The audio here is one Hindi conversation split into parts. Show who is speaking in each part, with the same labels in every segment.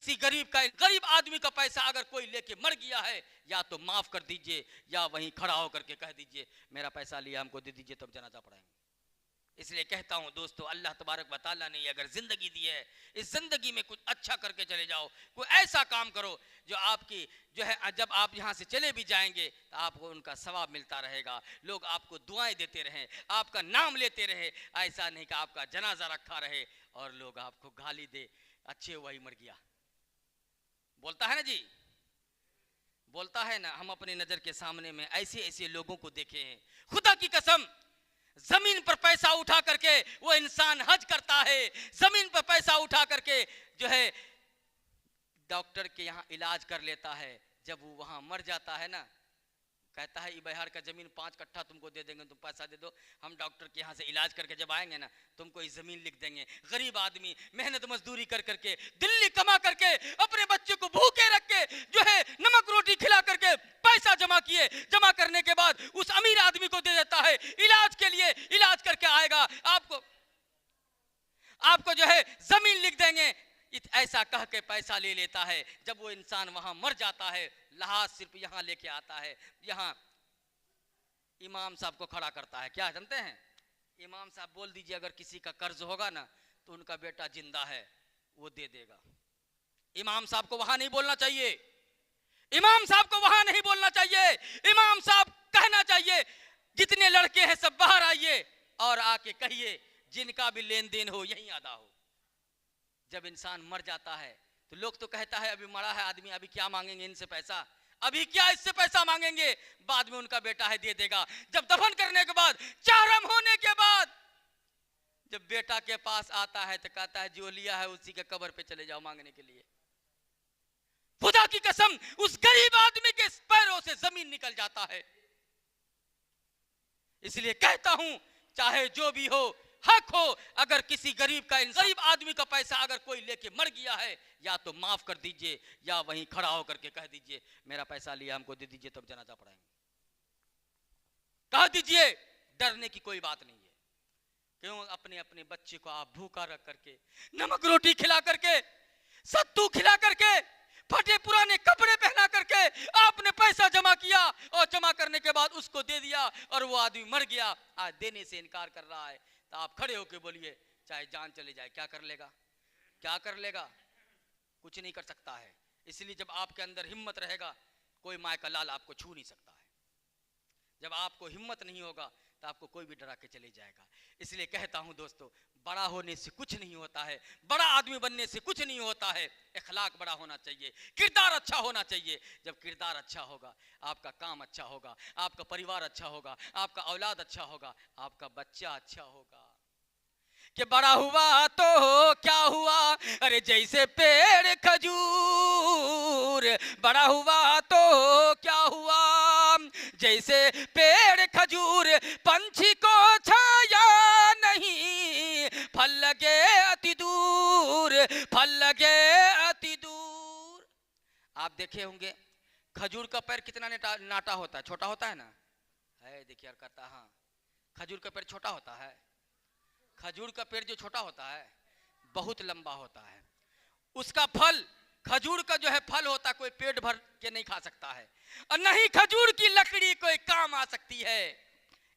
Speaker 1: किसी गरीब आदमी का पैसा अगर कोई लेके मर गया है, या तो माफ कर दीजिए या वहीं खड़ा होकर के कह दीजिए मेरा पैसा लिया, हमको दे दीजिए, तब जनाजा पढ़ाएंगे। इसलिए कहता हूं दोस्तों, अल्लाह तबारक व तआला ने अगर जिंदगी दी है, इस जिंदगी में कुछ अच्छा करके चले जाओ। कोई ऐसा काम करो जो आपकी जो है, जब आप यहाँ से चले भी जाएंगे तो आपको उनका सवाब मिलता रहेगा, लोग आपको दुआएं देते रहें, आपका नाम लेते रहे। ऐसा नहीं कि आपका जनाजा रखा रहे और लोग आपको गाली दे, अच्छे वही मर गया। बोलता है ना जी, बोलता है ना। हम अपनी नजर के सामने में ऐसे ऐसे लोगों को देखे हैं, खुदा की कसम, जमीन पर पैसा उठा करके वो इंसान हज करता है, जमीन पर पैसा उठा करके जो है डॉक्टर के यहाँ इलाज कर लेता है। जब वो वहां मर जाता है ना, कहता है बिहार का जमीन 5 कट्ठा तुमको दे देंगे, तुम पैसा दे दो, हम डॉक्टर के यहाँ से इलाज करके जब आएंगे ना तुमको ये जमीन लिख देंगे। गरीब आदमी मेहनत मजदूरी कर करके दिल्ली कमा करके अपने बच्चे को भूखे रख के जो है नमक रोटी खिला करके पैसा जमा किए, जमा करने के बाद उस अमीर आदमी को दे देता है इलाज के लिए। इलाज करके आएगा, आपको जो है जमीन लिख देंगे, ऐसा कह के पैसा ले लेता है। जब वो इंसान वहां मर जाता है, लहाज सिर्फ यहां लेके आता है, यहां इमाम साहब को खड़ा करता है। क्या जानते हैं, इमाम साहब बोल दीजिए अगर किसी का कर्ज होगा ना तो उनका बेटा जिंदा है वो दे देगा। इमाम साहब को वहां नहीं बोलना चाहिए, इमाम साहब को वहां नहीं बोलना चाहिए। इमाम साहब कहना चाहिए जितने लड़के हैं सब बाहर आइए और आके कहिए जिनका भी लेन देन हो यहीं अदा हो। जब इंसान मर जाता है तो लोग तो कहता है अभी मरा है आदमी, अभी क्या मांगेंगे इनसे पैसा, अभी क्या इससे पैसा मांगेंगे, बाद में उनका बेटा है दे देगा। जब दफन करने के बाद, चारम होने के बाद जब बेटा के पास आता है तो कहता है जो लिया है उसी के कब्र पे चले जाओ मांगने के लिए। खुदा की कसम, उस गरीब आदमी के पैरों से जमीन निकल जाता है। इसलिए कहता हूं चाहे जो भी हो, हक हो, अगर किसी गरीब आदमी का पैसा अगर कोई लेके मर गया है, या तो माफ कर दीजिए या वहीं खड़ा होकर के कह दीजिए मेरा पैसा लिया, हमको दे दीजिए, तब जनाजा पढ़ाएंगे। कह दीजिए, डरने की कोई बात नहीं है। क्यों अपने अपने बच्चे को आप भूखा रख करके, नमक रोटी खिला करके, सत्तू खिला करके, फटे पुराने कपड़े पहना करके आपने पैसा जमा किया और जमा करने के बाद उसको दे दिया और वो आदमी मर गया, आज देने से इनकार कर रहा है, तो आप खड़े होके बोलिए चाहे जान चले जाए क्या कर लेगा, क्या कर लेगा, कुछ नहीं कर सकता है। इसलिए जब आपके अंदर हिम्मत रहेगा कोई माय का लाल आपको छू नहीं सकता है। जब आपको हिम्मत नहीं होगा तो आपको कोई भी डरा के चले जाएगा। इसलिए कहता हूं दोस्तों, बड़ा होने से कुछ नहीं होता है, बड़ा आदमी बनने से कुछ नहीं होता है, इखलाक बड़ा होना चाहिए, किरदार अच्छा होना चाहिए। जब किरदार अच्छा होगा, आपका काम अच्छा होगा, आपका परिवार अच्छा होगा, आपका औलाद अच्छा होगा, आपका बच्चा अच्छा होगा। कि बड़ा हुआ तो क्या हुआ, अरे जैसे पेड़ खजूर, बड़ा हुआ तो क्या हुआ, जैसे पेड़ खजूर, पंछी को छाया नहीं, फल लगे अति दूर, फल लगे अति दूर। आप देखे होंगे खजूर का पेड़ कितना नाटा होता है, छोटा होता है ना, है देखिए करता, हाँ खजूर का पेड़ छोटा होता है। खजूर का पेड़ जो छोटा होता है बहुत लंबा होता है, उसका फल, खजूर का जो है फल होता है कोई पेट भर के नहीं खा सकता है, और नहीं खजूर की लकड़ी कोई काम आ सकती है।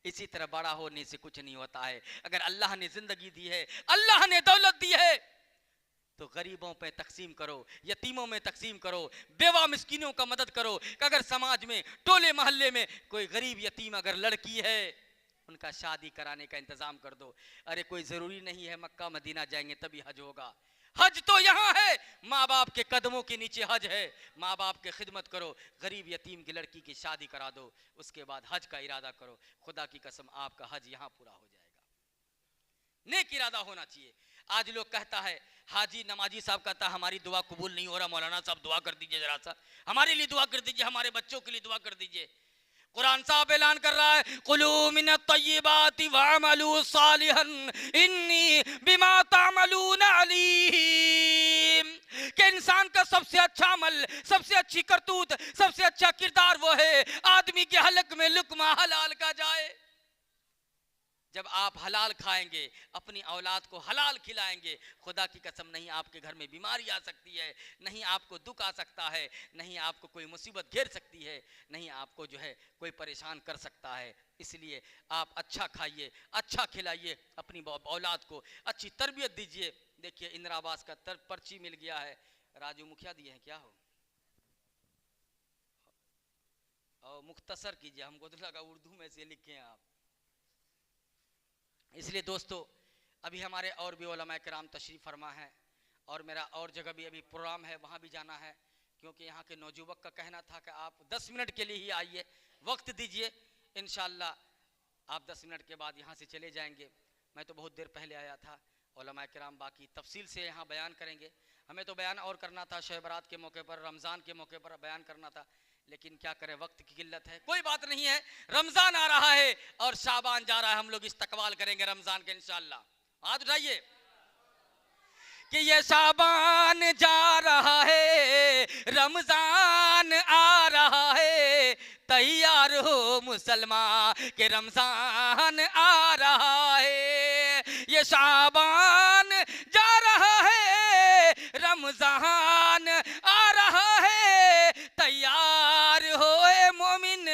Speaker 1: इसी तरह बड़ा होने से कुछ नहीं होता है। अगर अल्लाह ने जिंदगी दी है, अल्लाह ने दौलत दी है, तो गरीबों पे तकसीम करो, यतीमों में तकसीम करो, बेवा मिस्किनों का मदद करो। अगर समाज में टोले मोहल्ले में कोई गरीब यतीम अगर लड़की है, उनका शादी कराने का इंतजाम कर दो। अरे कोई जरूरी नहीं है मक्का मदीना जाएंगे तभी हज होगा, हज तो यहाँ है, माँ बाप के कदमों के नीचे हज है। माँ बाप के खिदमत करो, गरीब यतीम की लड़की की शादी करा दो, उसके बाद हज का इरादा करो। खुदा की कसम आपका हज यहाँ पूरा हो जाएगा। नेक इरादा होना चाहिए। आज लोग कहता है, हाजी नमाजी साहब कहता है हमारी दुआ कबूल नहीं हो रहा, मौलाना साहब दुआ कर दीजिए, जरा सा हमारे लिए दुआ कर दीजिए, हमारे बच्चों के लिए दुआ कर दीजिए। कुरान साहब ऐलान कर रहा है, कुलू मिनत तय्यिबाति वअमलू सालिहन इन्नी बिमा तामलून अलीम। कि इंसान का सबसे अच्छा अमल, सबसे अच्छी करतूत, सबसे अच्छा किरदार वो है आदमी के हलक में लुकमा हलाल का जाए। जब आप हलाल खाएंगे, अपनी औलाद को हलाल खिलाएंगे, खुदा की कसम नहीं आपके घर में बीमारी आ सकती है, नहीं आपको दुख आ सकता है, नहीं आपको कोई मुसीबत घेर सकती है, नहीं आपको जो है कोई परेशान कर सकता है। इसलिए आप अच्छा खाइए, अच्छा खिलाइए, अपनी औलाद को अच्छी तरबियत दीजिए। देखिए इंदिरा आवास का पर्ची मिल गया है, राजू मुखिया दिए हैं क्या हो, और मुख्तसर कीजिए, हमको तो लगा उर्दू में से लिखे हैं आप। इसलिए दोस्तों अभी हमारे और भी उलमा किराम तशरीफ़ फरमा है, और मेरा और जगह भी अभी प्रोग्राम है, वहाँ भी जाना है, क्योंकि यहाँ के नौजुवक का कहना था कि आप 10 मिनट के लिए ही आइए, वक्त दीजिए, इंशाअल्लाह आप 10 मिनट के बाद यहाँ से चले जाएंगे। मैं तो बहुत देर पहले आया था, उलमा किराम बाकी तफसील से यहाँ बयान करेंगे। हमें तो बयान और करना था, शब बारात के मौके पर, रमज़ान के मौके पर बयान करना था, लेकिन क्या करें, वक्त की किल्लत है। कोई बात नहीं है, रमजान आ रहा है और शाबान जा रहा है, हम लोग इस्तकबाल करेंगे रमजान के इंशाअल्लाह। हाथ उठाइए कि ये शाबान जा रहा है, रमजान आ रहा है, तैयार हो मुसलमान के रमजान आ रहा है। ये शाबान जा रहा है, रमजान आ रहा है, तैयार हो मोमिन,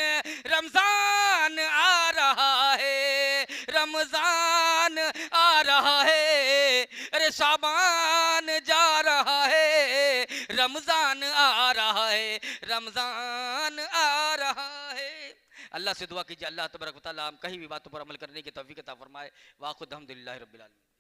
Speaker 1: रमजान आ रहा है, रमजान आ रहा है। अरे शाबान जा रहा है, रमजान आ रहा है, रमजान आ रहा है। अल्लाह से दुआ कीजिए, अल्लाह तबारक व तआला हम कहीं भी बातों पर अमल करने की तौफीक अता फरमाए। वाखुद अल्हम्दुलिल्लाहि रब्बिल आलमीन।